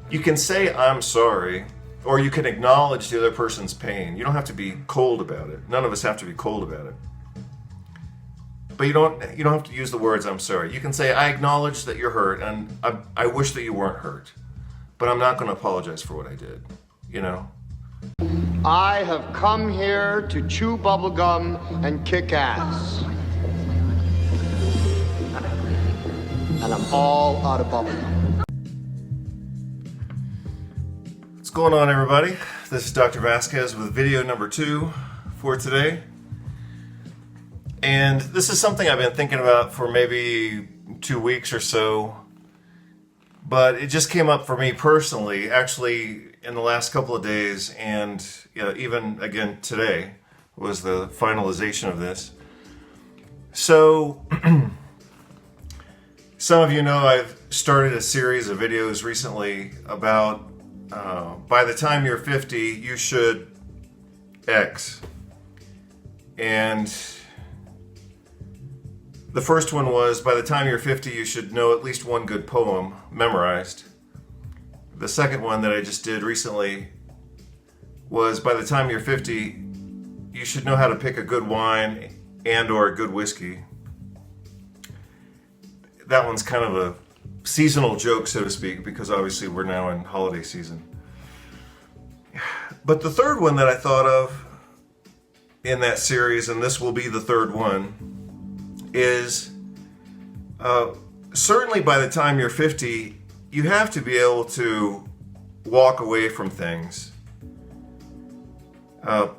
You can say, I'm sorry, or you can acknowledge the other person's pain. You don't have to be cold about it. None of us have to be cold about it. But you don't have to use the words, I'm sorry. You can say, I acknowledge that you're hurt, and I wish that you weren't hurt. But I'm not going to apologize for what I did, you know? I have come here to chew bubblegum and kick ass. And I'm all out of bubblegum. What's going on, everybody? This is Dr. Vasquez with video number 2 for today. And this is something I've been thinking about for maybe 2 weeks or so. But it just came up for me personally, actually, in the last couple of days, and even again today was the finalization of this. So, some of you know I've started a series of videos recently about by the time you're 50, you should X. And the first one was, by the time you're 50, you should know at least one good poem memorized. The second one that I just did recently was, by the time you're 50, you should know how to pick a good wine and or a good whiskey. That one's kind of a seasonal joke, so to speak, because obviously we're now in holiday season. But the third one that I thought of in that series, and this will be the third one, is certainly by the time you're 50, you have to be able to walk away from things. The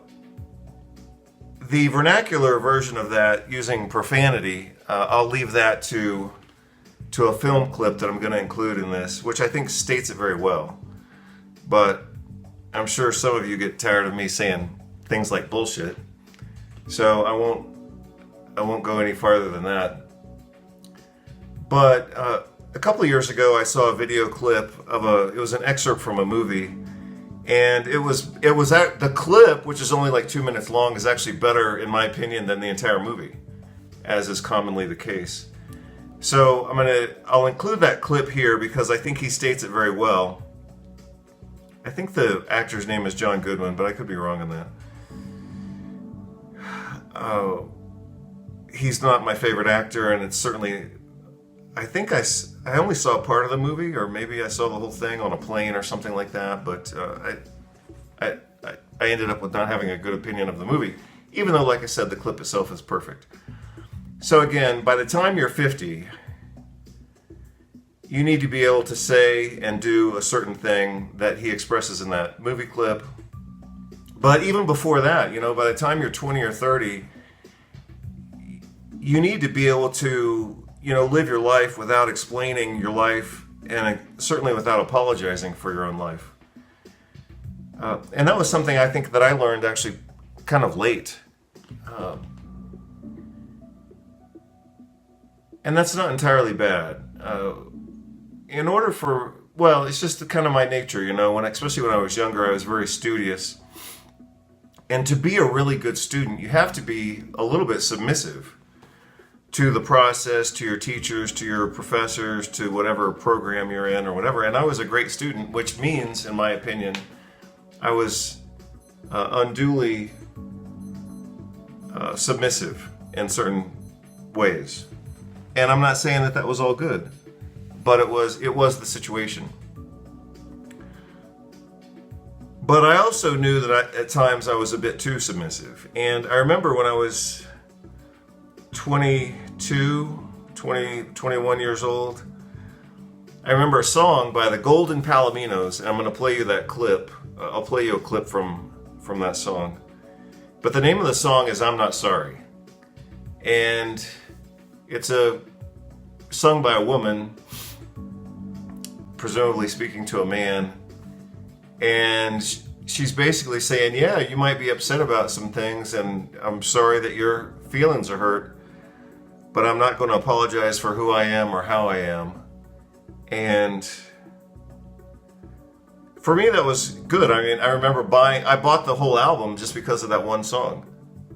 vernacular version of that, using profanity, I'll leave that to a film clip that I'm going to include in this, which I think states it very well. But I'm sure some of you get tired of me saying things like bullshit, so I won't go any farther than that. But a couple of years ago, I saw a video clip of it was an excerpt from a movie, and it was the clip, which is only like 2 minutes long, is actually better in my opinion than the entire movie, as is commonly the case. So I'll include that clip here because I think he states it very well. I think the actor's name is John Goodman, but I could be wrong on that. He's not my favorite actor, and it's certainly, I think I only saw part of the movie, or maybe I saw the whole thing on a plane or something like that, but I ended up with not having a good opinion of the movie, even though, like I said, the clip itself is perfect. So again, by the time you're 50, you need to be able to say and do a certain thing that he expresses in that movie clip. But even before that, by the time you're 20 or 30, you need to be able to, live your life without explaining your life, and certainly without apologizing for your own life. And that was something I think that I learned actually kind of late. And that's not entirely bad. It's just kind of my nature, especially when I was younger, I was very studious. And to be a really good student, you have to be a little bit submissive to the process, to your teachers, to your professors, to whatever program you're in or whatever. And I was a great student, which means, in my opinion, I was unduly submissive in certain ways. And I'm not saying that was all good, but it was the situation. But I also knew that at times I was a bit too submissive. And I remember when I was 21 years old, I remember a song by the Golden Palominos, and I'm going to play you that clip. I'll play you a clip from that song. But the name of the song is I'm Not Sorry. And it's sung by a woman, presumably speaking to a man. And she's basically saying, yeah, you might be upset about some things, and I'm sorry that your feelings are hurt, but I'm not going to apologize for who I am or how I am. And for me, that was good. I remember I bought the whole album just because of that one song,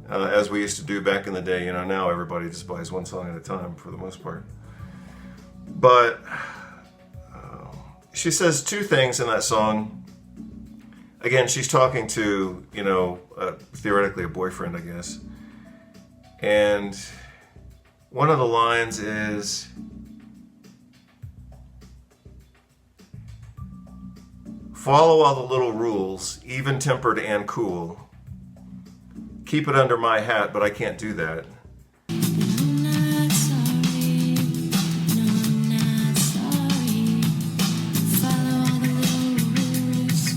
as we used to do back in the day. Now everybody just buys one song at a time for the most part. But she says two things in that song. Again, she's talking to, theoretically a boyfriend, I guess. And one of the lines is, follow all the little rules, even-tempered and cool. Keep it under my hat, but I can't do that. I'm not sorry. No, I'm not sorry. Follow all the little rules,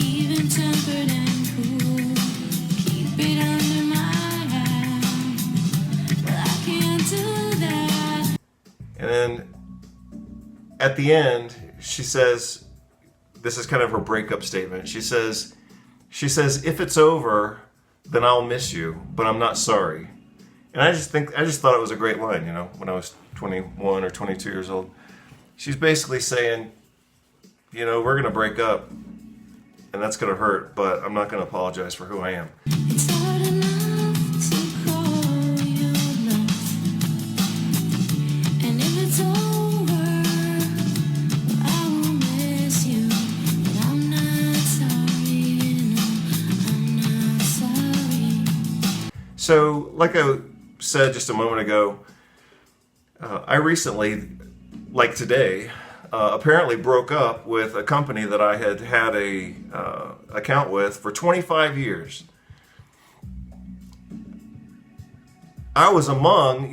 even tempered and cool. Keep it under my hat, but I can't do that. And then at the end, she says, this is kind of her breakup statement. She says, if it's over, then I'll miss you, but I'm not sorry. And I just thought it was a great line, when I was 21 or 22 years old. She's basically saying, we're going to break up, and that's going to hurt, but I'm not going to apologize for who I am. It's hard enough to call your bluff, and if it's over, I will miss you. But I'm not sorry. No, I'm not sorry. So, like I said just a moment ago, I recently, like today, apparently broke up with a company that I had a account with for 25 years. I was among,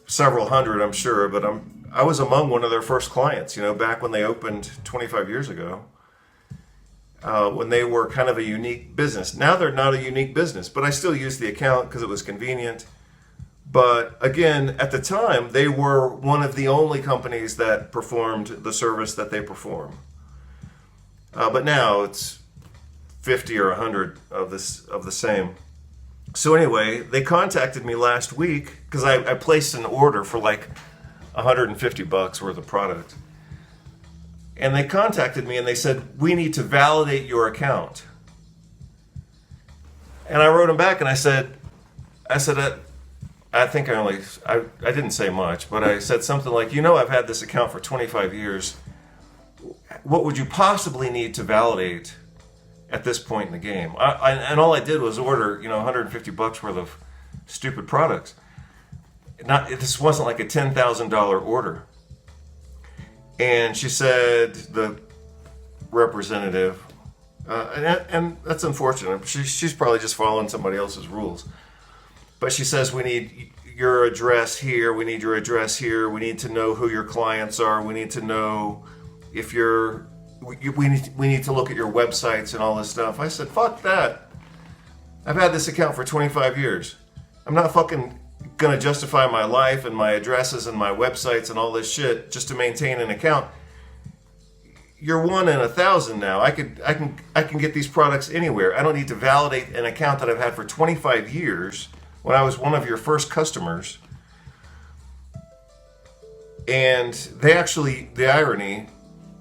several hundred, I'm sure, but I was among one of their first clients, back when they opened 25 years ago, when they were kind of a unique business. Now they're not a unique business, but I still used the account because it was convenient. But again, at the time, they were one of the only companies that performed the service that they perform. But now it's 50 or 100 of the same. So anyway, they contacted me last week because I placed an order for like $150 worth of product. And they contacted me and they said, we need to validate your account. And I wrote them back and I said, I think I didn't say much, but I said something like, I've had this account for 25 years. What would you possibly need to validate at this point in the game? And all I did was order, $150 worth of stupid products. This wasn't like a $10,000 order. And she said, the representative, and that's unfortunate. She's probably just following somebody else's rules. But she says, we need your address here, we need your address here, we need to know who your clients are, we need to know if we need to look at your websites and all this stuff. I said, fuck that. I've had this account for 25 years. I'm not fucking gonna justify my life and my addresses and my websites and all this shit just to maintain an account. You're 1 in 1,000 now. I can get these products anywhere. I don't need to validate an account that I've had for 25 years when I was one of your first customers. And the irony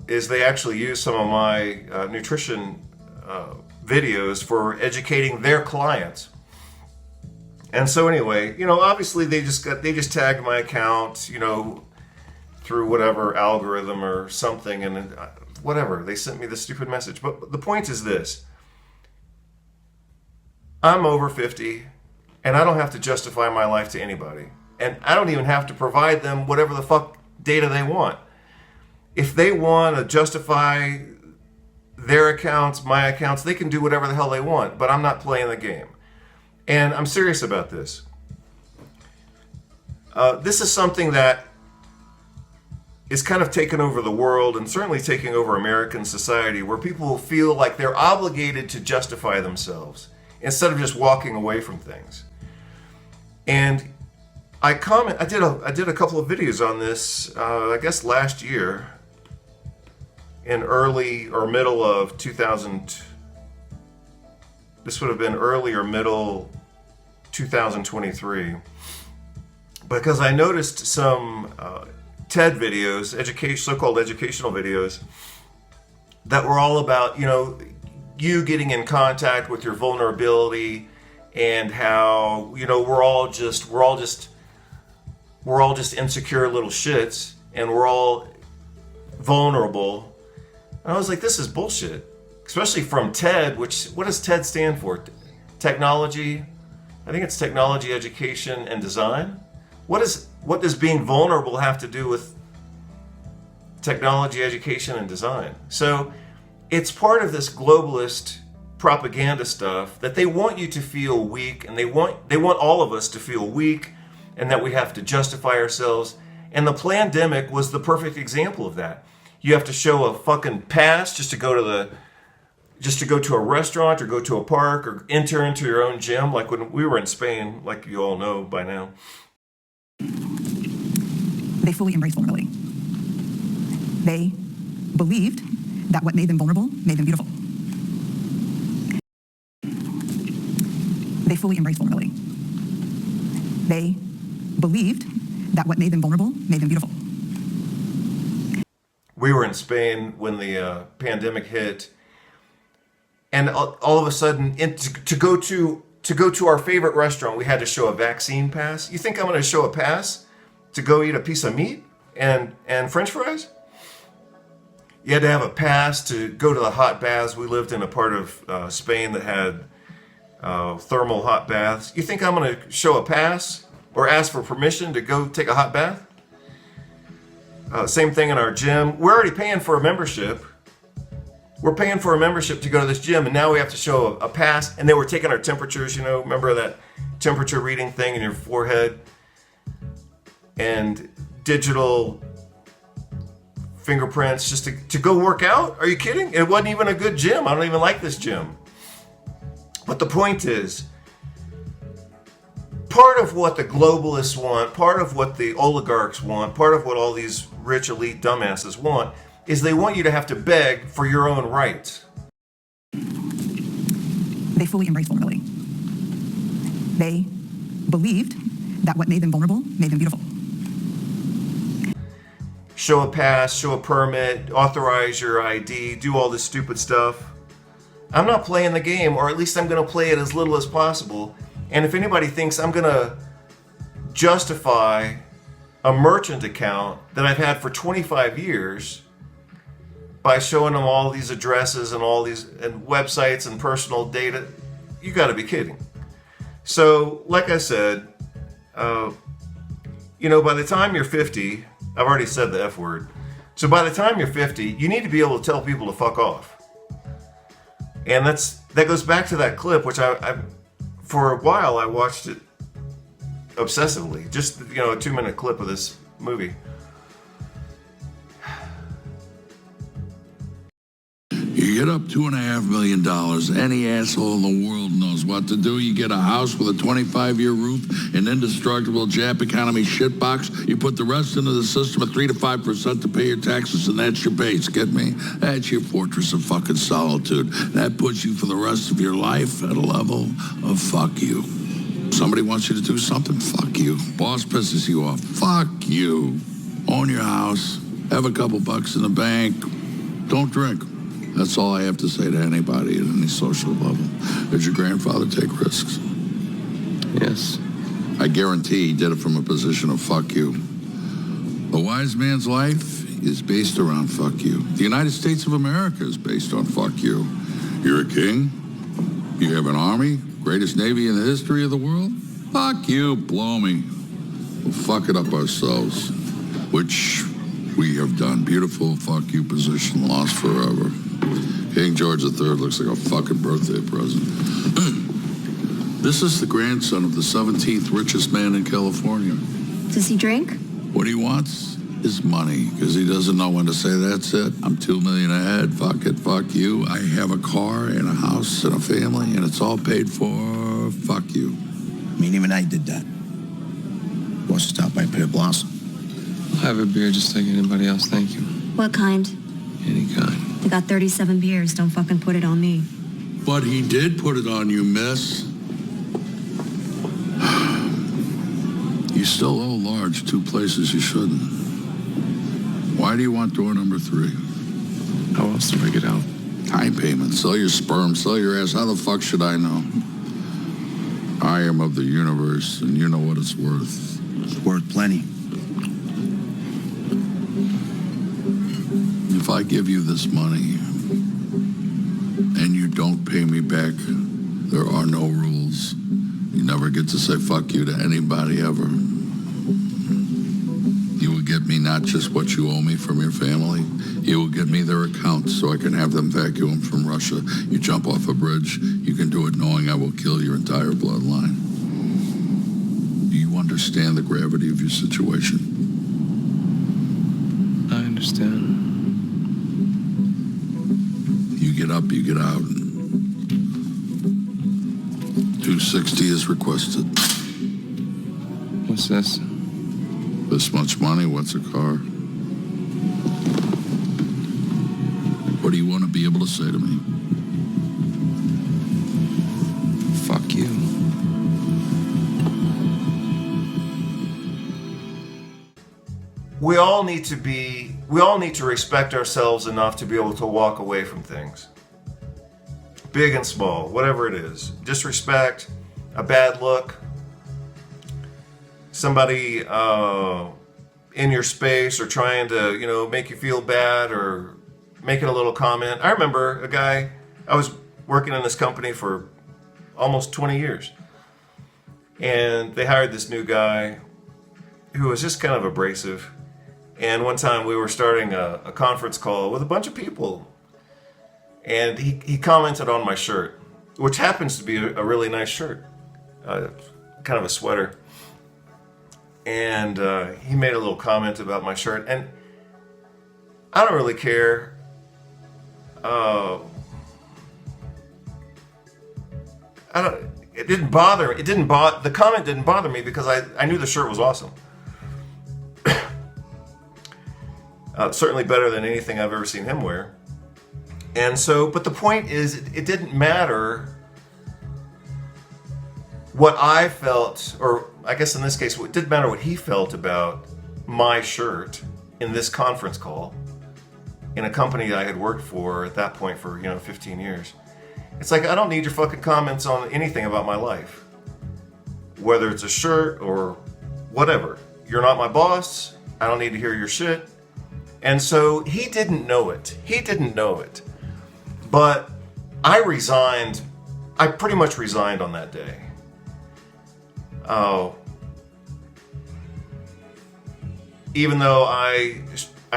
is they actually use some of my nutrition videos for educating their clients. And so anyway, obviously they just tagged my account, through whatever algorithm or something, and whatever, they sent me the stupid message. But the point is this: I'm over 50, and I don't have to justify my life to anybody, and I don't even have to provide them whatever the fuck data they want. If they want to justify their accounts, my accounts, they can do whatever the hell they want, but I'm not playing the game. And I'm serious about this. This is something that is kind of taken over the world and certainly taking over American society, where people feel like they're obligated to justify themselves instead of just walking away from things. And I did a couple of videos on this, I guess last year, in early or middle of 2000. This would have been early or middle 2023, because I noticed some TED videos, so-called educational videos, that were all about, you getting in contact with your vulnerability, and how, we're all just insecure little shits, and we're all vulnerable. And I was like, this is bullshit. Especially from TED, what does TED stand for? Technology, I think it's technology, education, and design. What does being vulnerable have to do with technology, education, and design? So it's part of this globalist propaganda stuff that they want you to feel weak, and they want all of us to feel weak, and that we have to justify ourselves. And the pandemic was the perfect example of that. You have to show a fucking pass just to go to a restaurant or go to a park or enter into your own gym, like when we were in Spain, like you all know by now. They fully embraced vulnerability. They believed that what made them vulnerable made them beautiful. They fully embraced vulnerability. They believed that what made them vulnerable made them beautiful. We were in Spain when the pandemic hit, and all of a sudden, to go to our favorite restaurant, we had to show a vaccine pass. You think I'm going to show a pass to go eat a piece of meat and French fries? You had to have a pass to go to the hot baths. We lived in a part of Spain that had thermal hot baths. You think I'm going to show a pass or ask for permission to go take a hot bath? Same thing in our gym. We're already paying for a membership. We're paying for a membership to go to this gym, and now we have to show a pass. And they were taking our temperatures, remember that temperature reading thing in your forehead? And digital fingerprints just to go work out? Are you kidding? It wasn't even a good gym. I don't even like this gym. But the point is, part of what the globalists want, part of what the oligarchs want, part of what all these rich elite dumbasses want, is they want you to have to beg for your own rights. They fully embraced vulnerability. They believed that what made them vulnerable made them beautiful. Show a pass, show a permit, authorize your ID, do all this stupid stuff. I'm not playing the game, or at least I'm going to play it as little as possible. And if anybody thinks I'm going to justify a merchant account that I've had for 25 years by showing them all these addresses and all these and websites and personal data, you got to be kidding. So, like I said, by the time you're 50, I've already said the F word. So by the time you're 50, you need to be able to tell people to fuck off. And that goes back to that clip, which I for a while I watched it obsessively. Just, a 2-minute clip of this movie. You get up $2.5 million. Any asshole in the world knows what to do. You get a house with a 25-year roof, an indestructible Jap economy shitbox. You put the rest into the system at 3 to 5% to pay your taxes, and that's your base. Get me? That's your fortress of fucking solitude. That puts you for the rest of your life at a level of fuck you. Somebody wants you to do something? Fuck you. Boss pisses you off? Fuck you. Own your house. Have a couple bucks in the bank. Don't drink. That's all I have to say to anybody at any social level. Did your grandfather take risks? Yes. I guarantee he did it from a position of fuck you. A wise man's life is based around fuck you. The United States of America is based on fuck you. You're a king? You have an army? Greatest navy in the history of the world? Fuck you, blow me. We'll fuck it up ourselves, which we have done. Beautiful fuck you position, lost forever. King George III looks like a fucking birthday present. This is the grandson of the 17th richest man in California. Does he drink? What he wants is money, because he doesn't know when to say, that's it, I'm $2 million ahead, fuck it, fuck you. I have a car and a house and a family, and it's all paid for, fuck you. I mean, even I did that. Wants to stop by Peter Blossom. I'll have a beer just like anybody else, thank you. What kind? Any kind. I got 37 beers. Don't fucking put it on me. But he did put it on you, miss. You still owe Large 2 places you shouldn't. Why do you want door number 3? How else do I get out? Time payment. Sell your sperm, sell your ass. How the fuck should I know? I am of the universe, and you know what it's worth. It's worth plenty. If I give you this money and you don't pay me back, there are no rules. You never get to say fuck you to anybody ever. You will get me not just what you owe me from your family, you will get me their accounts so I can have them vacuum from Russia. You jump off a bridge, you can do it knowing I will kill your entire bloodline. Do you understand the gravity of your situation? I understand. You get up, you get out. 260 is requested. What's this? This much money, what's a car? What do you want to be able to say to me? Fuck you. We all need to respect ourselves enough to be able to walk away from things. Big and small, whatever it is. Disrespect, a bad look, somebody in your space or trying to, make you feel bad or making a little comment. I remember a guy, I was working in this company for almost 20 years. And they hired this new guy who was just kind of abrasive. And one time we were starting a conference call with a bunch of people. And he commented on my shirt, which happens to be a really nice shirt, kind of a sweater. And he made a little comment about my shirt. And I don't really care. It didn't bother. The comment didn't bother me because I knew the shirt was awesome. Certainly better than anything I've ever seen him wear. And so, but the point is, it didn't matter what I felt, or I guess in this case, it didn't matter what he felt about my shirt in this conference call in a company I had worked for at that point for, 15 years. It's like, I don't need your fucking comments on anything about my life. Whether it's a shirt or whatever. You're not my boss. I don't need to hear your shit. And so he didn't know it. But I resigned. I pretty much resigned on that day. Even though I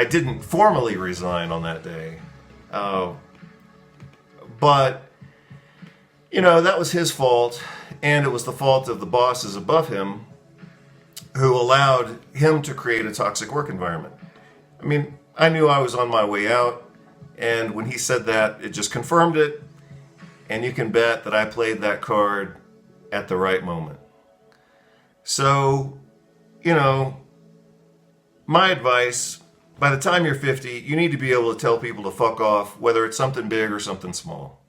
didn't formally resign on that day. But, that was his fault. And it was the fault of the bosses above him who allowed him to create a toxic work environment. I mean, I knew I was on my way out. And when he said that, it just confirmed it. And you can bet that I played that card at the right moment. So, my advice, by the time you're 50, you need to be able to tell people to fuck off, whether it's something big or something small.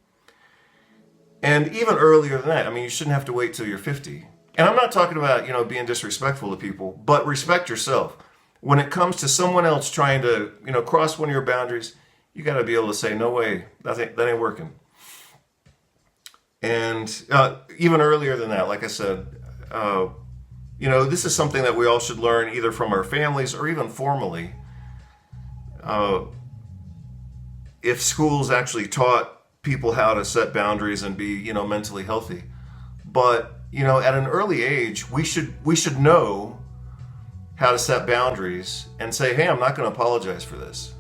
And even earlier than that, you shouldn't have to wait till you're 50. And I'm not talking about, being disrespectful to people, but respect yourself. When it comes to someone else trying to, cross one of your boundaries, you got to be able to say, no way, that ain't working. And even earlier than that, like I said, this is something that we all should learn either from our families or even formally. If schools actually taught people how to set boundaries and be, mentally healthy. But, at an early age, we should know how to set boundaries and say, hey, I'm not going to apologize for this.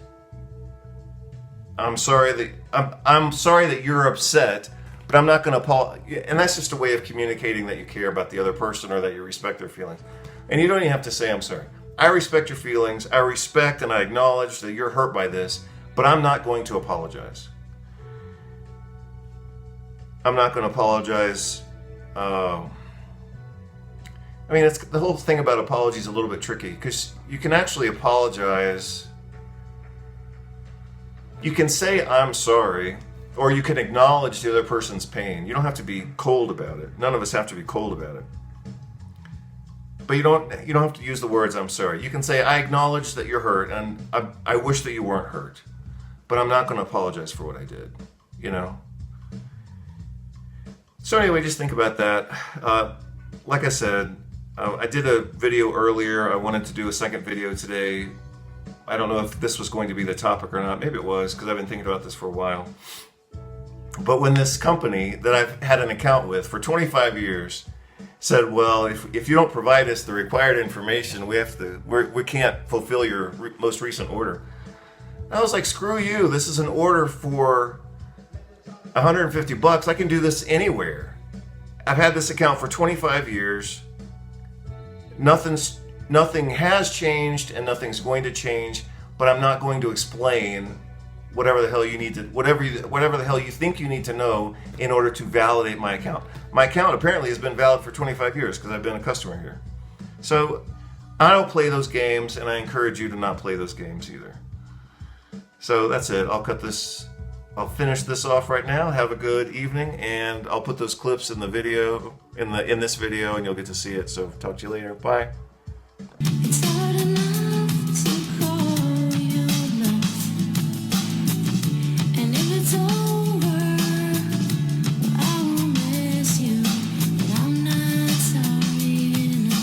I'm sorry that you're upset, but I'm not going to apologize. And that's just a way of communicating that you care about the other person or that you respect their feelings. And you don't even have to say, I'm sorry. I respect your feelings. I respect and I acknowledge that you're hurt by this, but I'm not going to apologize. I'm not going to apologize. It's the whole thing about apologies is a little bit tricky because you can actually apologize. You can say, I'm sorry, or you can acknowledge the other person's pain. You don't have to be cold about it. None of us have to be cold about it. But you don't have to use the words, I'm sorry. You can say, I acknowledge that you're hurt, and I wish that you weren't hurt. But I'm not going to apologize for what I did, So anyway, just think about that. Like I said, I did a video earlier. I wanted to do a second video today. I don't know if this was going to be the topic or not. Maybe it was, because I've been thinking about this for a while. But when this company that I've had an account with for 25 years said, well, if you don't provide us the required information, we can't fulfill your most recent order. I was like, screw you. This is an order for $150. I can do this anywhere. I've had this account for 25 years. Nothing has changed and nothing's going to change, but I'm not going to explain whatever the hell you need to, whatever the hell you think you need to know in order to validate my account. My account apparently has been valid for 25 years because I've been a customer here. So I don't play those games, and I encourage you to not play those games either. So that's it. I'll finish this off right now. Have a good evening, and I'll put those clips in the video, in this video, and you'll get to see it. So talk to you later. Bye. It's hard enough to call you enough. And if it's over, I will miss you. But I'm not sorry, no,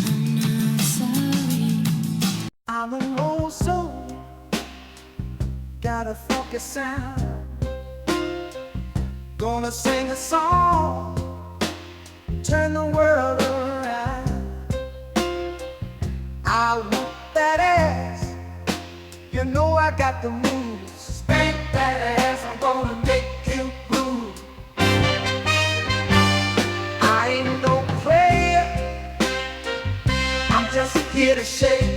I'm not sorry. I'm an old soul, got a funky sound. Gonna sing a song, turn the world around. I whoop that ass, you know I got the moves. Spank that ass, I'm gonna make you move. I ain't no player, I'm just here to shake